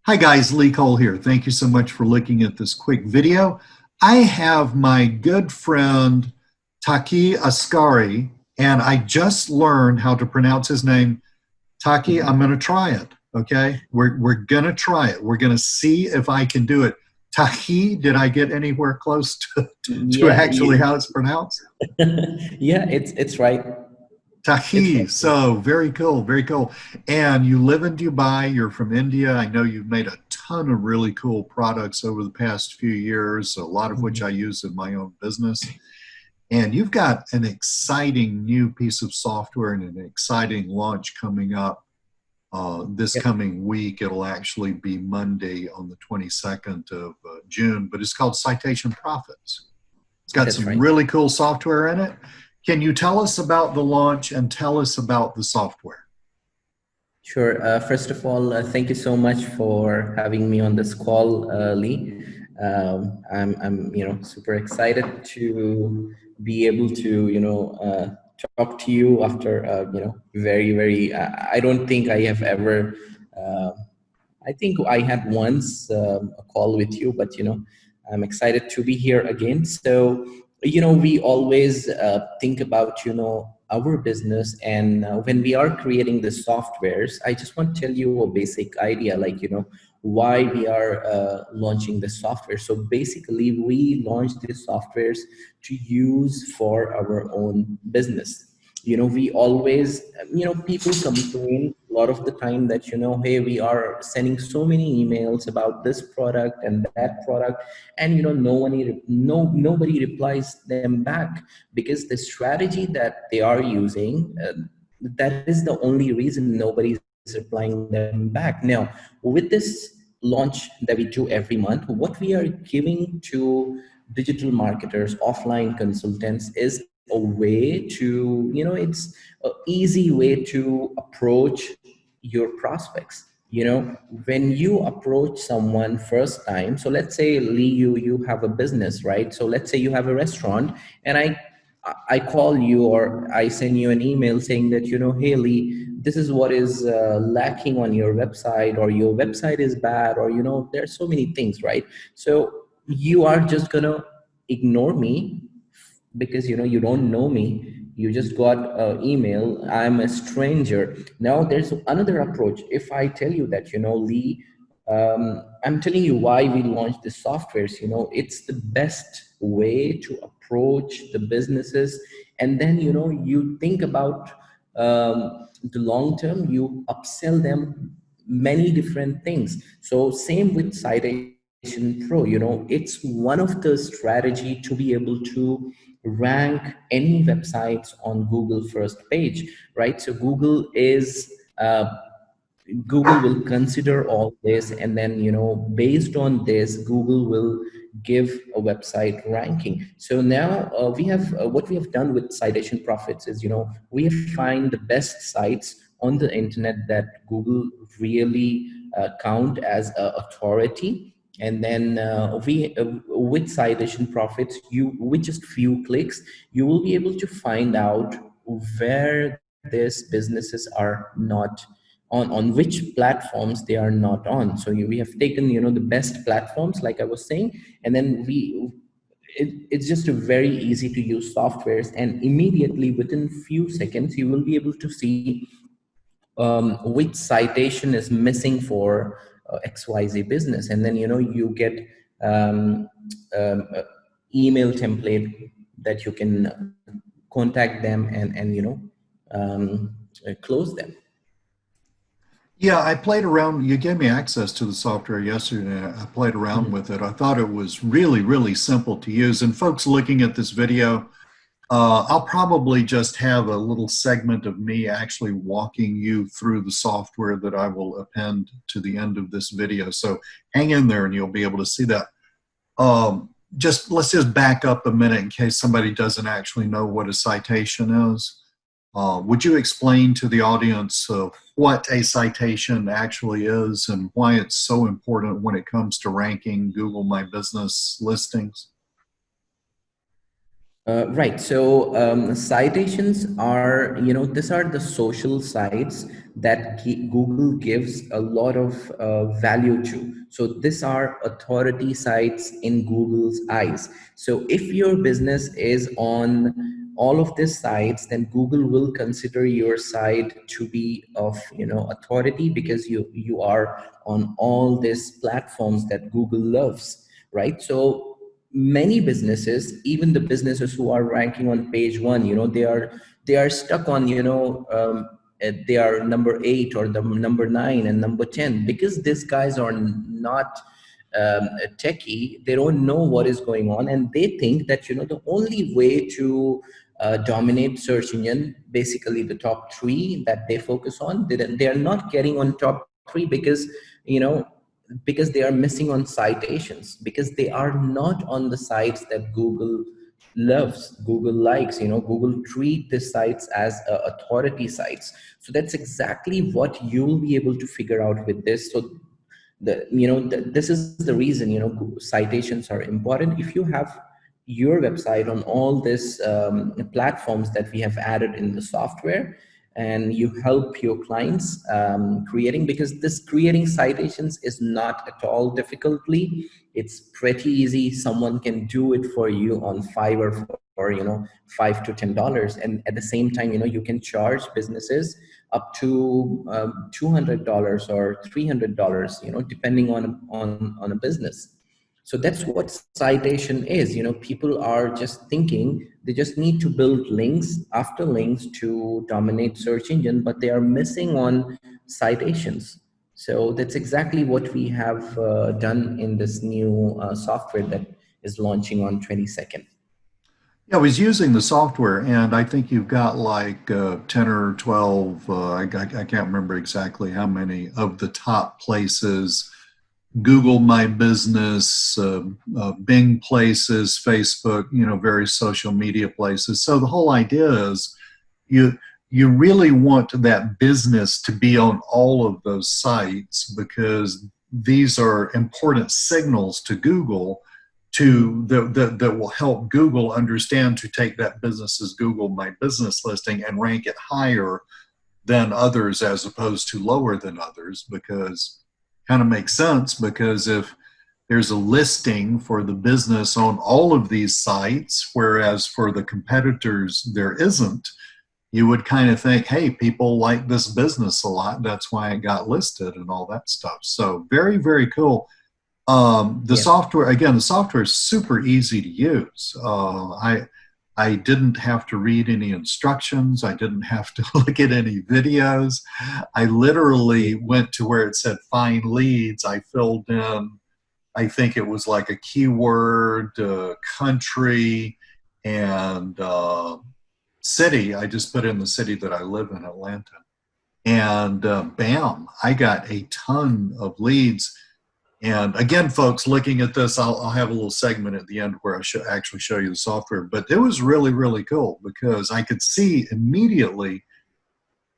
Hi guys, Lee Cole here. Thank you so much for looking at this quick video. I have my good friend Taqi Askari, and I just learned how to pronounce his name. Taqi, I'm Mhm. going to try it. Okay, we're going to try it. We're going to see if I can do it. Taqi, did I get anywhere close to Yeah, actually how it's pronounced? yeah, it's right. It's Taqi, right. so very cool, very cool. And you live in Dubai, you're from India. I know you've made a ton of really cool products over the past few years, a lot of which Mhm. I use in my own business. And you've got an exciting new piece of software and an exciting launch coming up this Yep, coming week. It'll actually be Monday on the 22nd of June, but it's called Citation Profits. It's got that's some right. really cool software in it. Can you tell us about the launch and tell us about the software? Sure. First of all, thank you so much for having me on this call, Lee. I'm super excited to be able to, talk to you after, very. I don't think I have ever. Uh, I think I had once a call with you, but I'm excited to be here again. So, we always think about our business, and when we are creating the softwares, I just want to tell you a basic idea, like why we are launching the software. So basically, we launch these softwares to use for our own business. We always, people complain a lot of the time that hey, we are sending so many emails about this product and that product, and nobody replies them back, because the strategy that they are using, that is the only reason nobody is replying them back. Now, with this launch that we do every month, what we are giving to digital marketers, offline consultants, is a way to, it's an easy way to approach your prospects. When you approach someone first time, so let's say, Lee, you have a business, right? So let's say you have a restaurant, and I call you, or I send you an email saying that, hey, Lee, this is what is lacking on your website, or your website is bad, or there's so many things, right? So you are just gonna ignore me, because you don't know me. You just got an email, I'm a stranger. Now there's another approach. If I tell you that, Lee, I'm telling you why we launched the softwares. It's the best way to approach the businesses, and then you think about the long term, you upsell them many different things. So same with Citation Pro. It's one of the strategy to be able to rank any websites on Google first page, right? So Google will consider all this, and then based on this, Google will give a website ranking. So now we have what we have done with Citation Profits is, we have find the best sites on the internet that Google really count as a authority. And then we with Citation Profits, you, with just few clicks, you will be able to find out where these businesses are not on which platforms they are not on. So we have taken the best platforms, like I was saying, and then it's just a very easy to use softwares, and immediately within few seconds you will be able to see which citation is missing for XYZ business, and then you get um, a email template that you can contact them, and close them. Yeah, I played around. You gave me access to the software yesterday. I played around Mhm. with it. I thought it was really, really simple to use. And folks looking at this video, I'll probably just have a little segment of me actually walking you through the software that I will append to the end of this video. So hang in there and you'll be able to see that. Just let's just back up a minute in case somebody doesn't actually know what a citation is. Would you explain to the audience what a citation actually is and why it's so important when it comes to ranking Google My Business listings? Right. So citations are, these are the social sites that Google gives a lot of value to. So these are authority sites in Google's eyes. So if your business is on all of these sites, then Google will consider your site to be of authority, because you are on all these platforms that Google loves, right? So many businesses, even the businesses who are ranking on page one, they are stuck on they are number 8 or the number 9 and number 10, because these guys are not techie. They don't know what is going on, and they think that the only way to dominate search engine, basically the top 3 that they focus on, they are not getting on top 3 because you know because they are missing on citations, because they are not on the sites that Google loves, Google likes. Google treat the sites as authority sites. So that's exactly what you'll be able to figure out with this. So this is the reason citations are important. If you have your website on all these platforms that we have added in the software, and you help your clients creating, because this creating citations is not at all difficultly, it's pretty easy. Someone can do it for you on Fiverr for $5 to $10, and at the same time you can charge businesses up to $200 or $300, depending on a business. So that's what citation is. People are just thinking they just need to build links after links to dominate search engine, but they are missing on citations. So that's exactly what we have done in this new software that is launching on 22nd. Yeah, I was using the software, and I think you've got like 10 or 12, I can't remember exactly how many of the top places: Google My Business, Bing Places, Facebook, various social media places. So the whole idea is you you really want that business to be on all of those sites, because these are important signals to Google that will help Google understand to take that business's Google My Business listing and rank it higher than others as opposed to lower than others. Because kind of makes sense, because if there's a listing for the business on all of these sites, whereas for the competitors there isn't, you would kind of think, hey, people like this business a lot, that's why it got listed and all that stuff. So very, very cool. The software, again, the software is super easy to use. I didn't have to read any instructions. I didn't have to look at any videos. I literally went to where it said find leads. I filled in, I think it was like a keyword, country, and city. I just put in the city that I live in, Atlanta. And bam, I got a ton of leads. And again, folks, looking at this, I'll have a little segment at the end where I actually show you the software. But it was really, really cool, because I could see immediately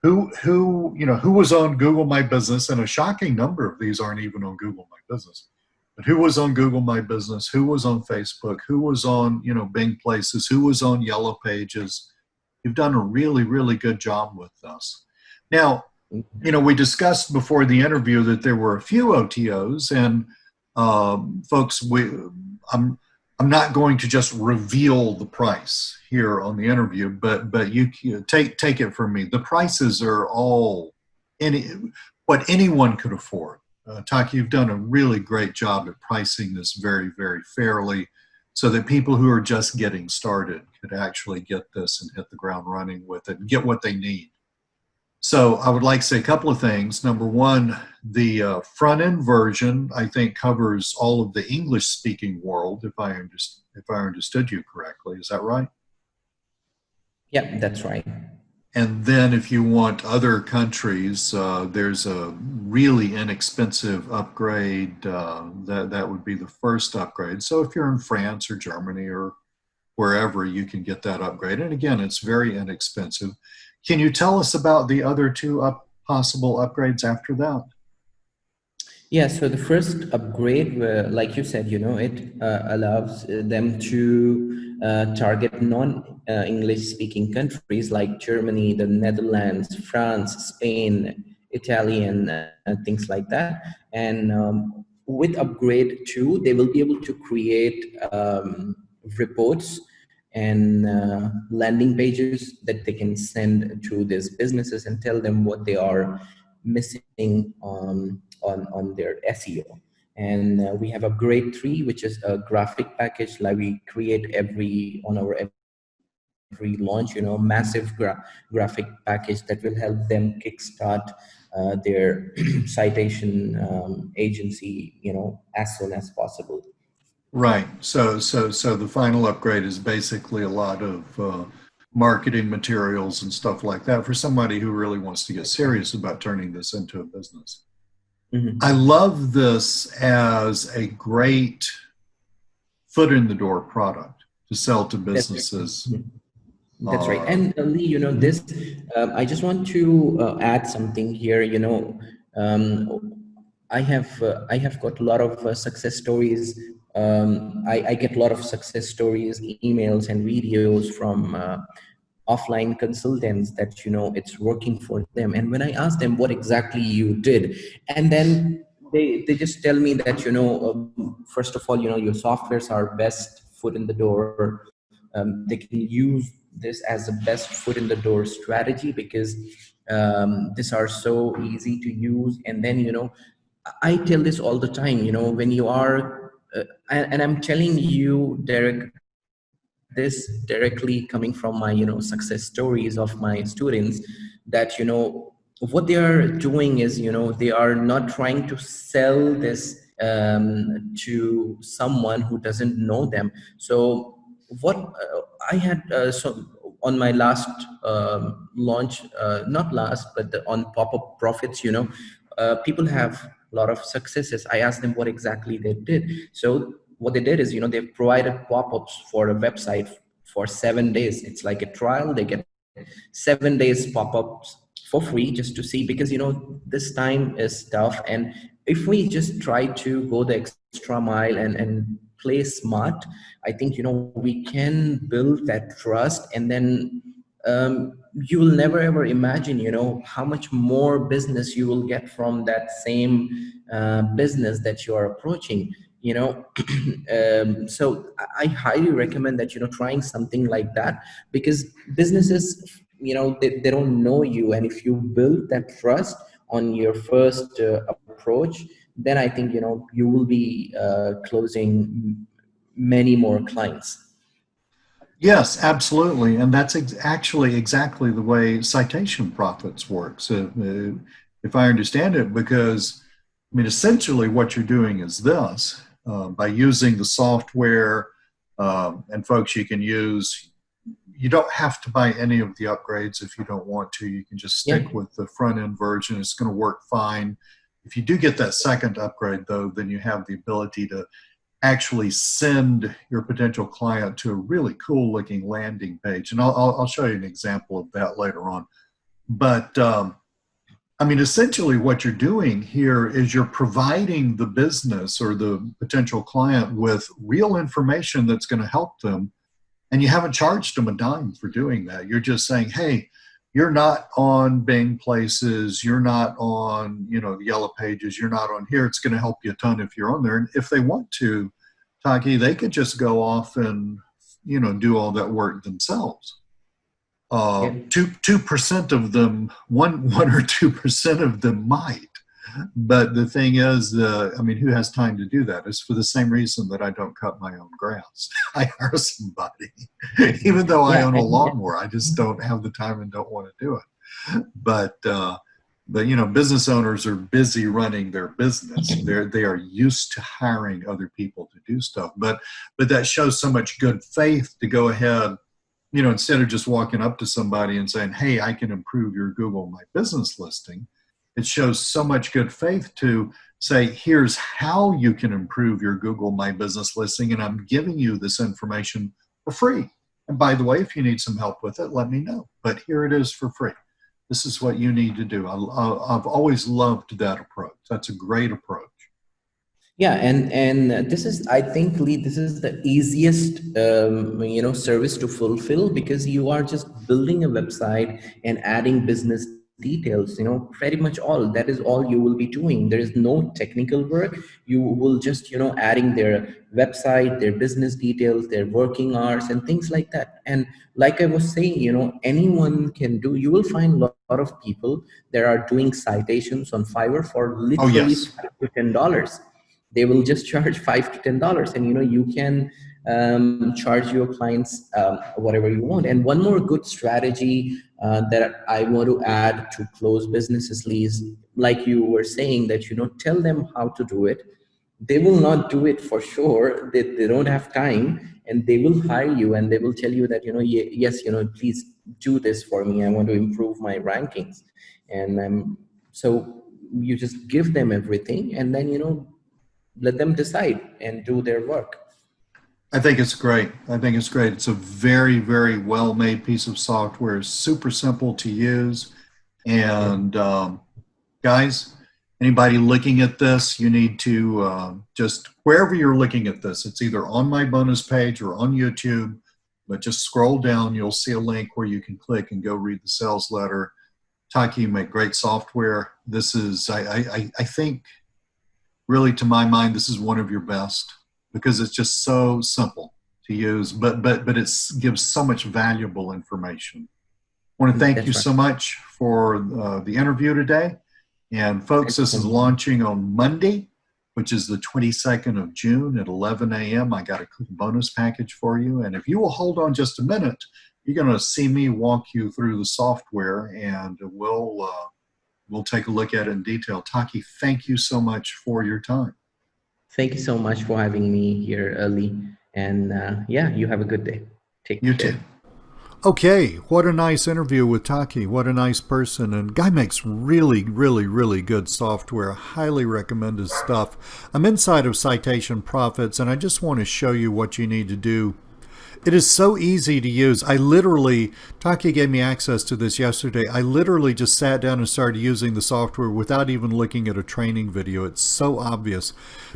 who was on Google My Business, and a shocking number of these aren't even on Google My Business. But who was on Google My Business, who was on Facebook, who was on Bing Places, who was on Yellow Pages. You've done a really, really good job with this. Now, we discussed before the interview that there were a few OTOs, and folks, I'm not going to just reveal the price here on the interview, but you take it from me. The prices are all what anyone could afford. Taqi, you've done a really great job at pricing this very, very fairly, so that people who are just getting started could actually get this and hit the ground running with it and get what they need. So I would like to say a couple of things. Number one, the front-end version, I think, covers all of the English-speaking world, if I understood you correctly. Is that right? Yeah, that's right. And then if you want other countries, there's a really inexpensive upgrade. That would be the first upgrade. So if you're in France or Germany or wherever, you can get that upgrade. And again, it's very inexpensive. Can you tell us about the other two possible upgrades after that? Yeah, so the first upgrade, like you said, it allows them to target non-English speaking countries like Germany, the Netherlands, France, Spain, Italian, things like that. And with Upgrade 2, they will be able to create reports and landing pages that they can send to these businesses and tell them what they are missing on their SEO. And we have Upgrade 3, which is a graphic package like we create on our every launch, massive graphic package that will help them kickstart their citation agency, as soon as possible. Right. So the final upgrade is basically a lot of marketing materials and stuff like that for somebody who really wants to get serious about turning this into a business. Mm-hmm. I love this as a great foot in the door product to sell to businesses. That's right. And Lee, this, I just want to add something here. I have got a lot of success stories. I get a lot of success stories, emails, and videos from offline consultants that it's working for them. And when I ask them what exactly you did, and then they just tell me that first of all, your softwares are best foot in the door. They can use this as the best foot in the door strategy because these are so easy to use. And then I tell this all the time, when you are and I'm telling you, Derek, this directly coming from my success stories of my students, that what they are doing is they are not trying to sell this to someone who doesn't know them. So what I had so on my last launch, not last, but on pop-up profits, people have a lot of successes. I asked them what exactly they did. So what they did is they've provided pop-ups for a website for 7 days. It's like a trial. They get 7 days pop-ups for free just to see, because this time is tough. And if we just try to go the extra mile and play smart, I think we can build that trust. And then you will never ever imagine how much more business you will get from that same business that you are approaching. So I highly recommend that trying something like that, because businesses they don't know you, and if you build that trust on your first approach, then I think you will be closing many more clients. Yes, absolutely. And that's actually exactly the way Citation Profits works, if I understand it, because, I mean, essentially what you're doing is this. By using the software, and folks, you can use, you don't have to buy any of the upgrades if you don't want to. You can just stick with the front end version. It's going to work fine. If you do get that second upgrade, though, then you have the ability to actually send your potential client to a really cool looking landing page. And I'll show you an example of that later on. But I mean, essentially what you're doing here is you're providing the business or the potential client with real information that's going to help them. And you haven't charged them a dime for doing that. You're just saying, hey, you're not on Bing Places, you're not on, the Yellow Pages, you're not on here. It's going to help you a ton if you're on there. And if they want to, Taqi, they could just go off and, do all that work themselves. 2% of them, one or 2% of them might. But the thing is, I mean, who has time to do that? It's for the same reason that I don't cut my own grass. I hire somebody. Even though I own a lawnmower, I just don't have the time and don't want to do it. But business owners are busy running their business. They are used to hiring other people to do stuff. But that shows so much good faith to go ahead, instead of just walking up to somebody and saying, hey, I can improve your Google My Business listing. It shows so much good faith to say, here's how you can improve your Google My Business listing, and I'm giving you this information for free. And by the way, if you need some help with it, let me know. But here it is for free. This is what you need to do. I've always loved that approach. That's a great approach. Yeah, and this is, I think, Lee, this is the easiest service to fulfill, because you are just building a website and adding business details, pretty much all. That is all you will be doing. There is no technical work. You will just, adding their website, their business details, their working hours, and things like that. And like I was saying, anyone can do. You will find a lot of people that are doing citations on Fiverr for Oh, literally yes. $5 to $10. They will just charge $5 to $10, and you can charge your clients whatever you want. And one more good strategy that I want to add to close businesses leads, like you were saying, that tell them how to do it. They will not do it for sure. They don't have time, and they will hire you, and they will tell you that yes, please do this for me. I want to improve my rankings. And so you just give them everything, and then let them decide and do their work. I think it's great. I think it's great. It's a very, very well-made piece of software. It's super simple to use. And guys, anybody looking at this, you need to just, wherever you're looking at this, it's either on my bonus page or on YouTube, but just scroll down. You'll see a link where you can click and go read the sales letter. Taqi, you make great software. This is, I think, really, to my mind, this is one of your best, because it's just so simple to use, but it gives so much valuable information. I want to thank you so much for the interview today. And folks, this is launching on Monday, which is the 22nd of June at 11 a.m. I got a bonus package for you. And if you will hold on just a minute, you're going to see me walk you through the software, and we'll take a look at it in detail. Taqi, thank you so much for your time. Thank you so much for having me here, Lee. And yeah, you have a good day. Take care. You too. Okay, what a nice interview with Taqi. What a nice person. And guy makes really, really, really good software. Highly recommend his stuff. I'm inside of Citation Profits, and I just want to show you what you need to do. It is so easy to use. Taqi gave me access to this yesterday. I literally just sat down and started using the software without even looking at a training video. It's so obvious.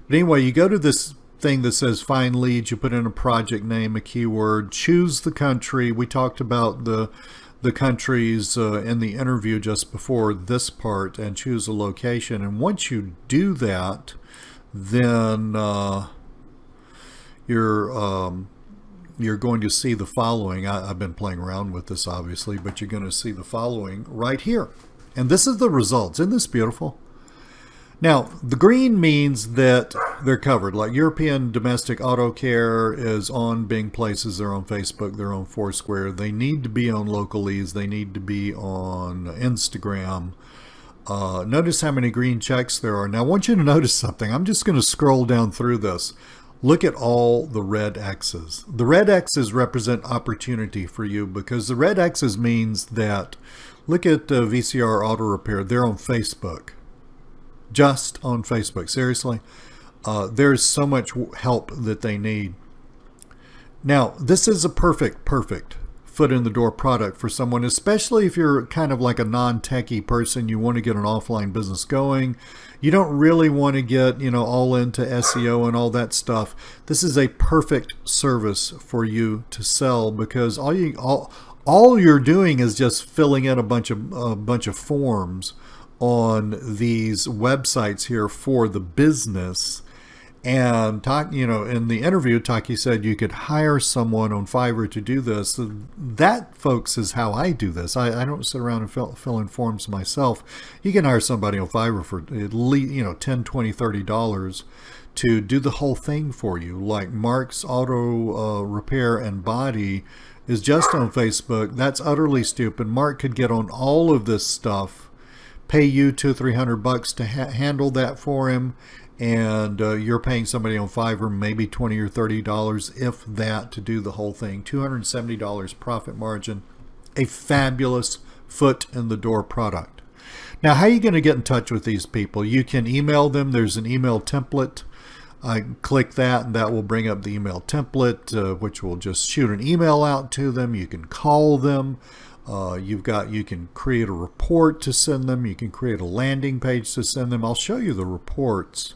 But anyway, you go to this thing that says find leads. You put in a project name, a keyword, choose the country. We talked about the countries in the interview just before this part, and choose a location. And once you do that, then you're going to see the following. I've been playing around with this, obviously, but you're going to see the following right here. And this is the results. Isn't this beautiful? Now, the green means that they're covered. Like European Domestic Auto Care is on Bing Places. They're on Facebook. They're on Foursquare. They need to be on Localese. They need to be on Instagram. Notice how many green checks there are. Now, I want you to notice something. I'm just going to scroll down through this. Look at all the red X's. The red X's represent opportunity for you, because the red X's means that, look at VCR Auto Repair. They're on Facebook. Just on Facebook. Seriously. There's so much help that they need. Now, this is a perfect foot in the door product for someone, especially if you're kind of like a non-techie person. You want to get an offline business going. You don't really want to get, all into SEO and all that stuff. This is a perfect service for you to sell, because all you're doing is just filling in a bunch of forms on these websites here for the business. And in the interview, Taqi said you could hire someone on Fiverr to do this. That, folks, is how I do this. I don't sit around and fill in forms myself. You can hire somebody on Fiverr for at least $10, $20, $30 to do the whole thing for you. Like Mark's Auto Repair and Body is just on Facebook. That's utterly stupid. Mark could get on all of this stuff, pay you $200-300 to handle that for him. And you're paying somebody on Fiverr maybe $20 or $30, if that, to do the whole thing. $270 profit margin. A fabulous foot in the door product. Now, how are you going to get in touch with these people? You can email them. There's an email template. I click that, and that will bring up the email template, which will just shoot an email out to them. You can call them. You can create a report to send them. You can create a landing page to send them. I'll show you the reports.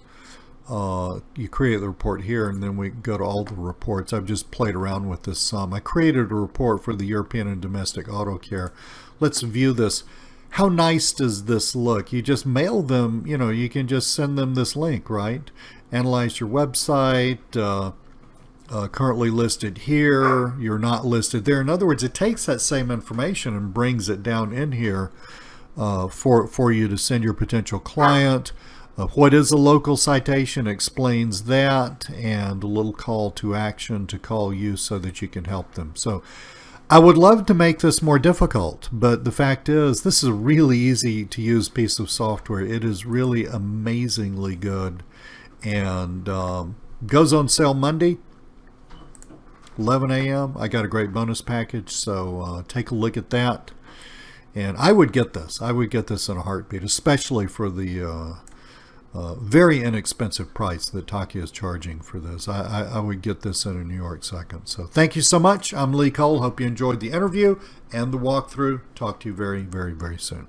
You create the report here, and then we go to all the reports. I've just played around with this some. I created a report for the European and Domestic Auto Care. Let's view this. how nice does this look? You just mail them, you know, you can just send them this link, right? Analyze your website, currently listed here, you're not listed there. In other words, it takes that same information and brings it down in here for you to send your potential client. What is a local citation explains that, and a little call to action to call you so that you can help them. So I would love to make this more difficult, but the fact is this is a really easy to use piece of software. It is really amazingly good, and goes on sale Monday, 11 a.m. I got a great bonus package, so take a look at that. And I would get this. I would get this in a heartbeat, especially for the very inexpensive price that Taqi is charging for this. I would get this in a New York second. So thank you so much. I'm Lee Cole. Hope you enjoyed the interview and the walkthrough. Talk to you very, very, very soon.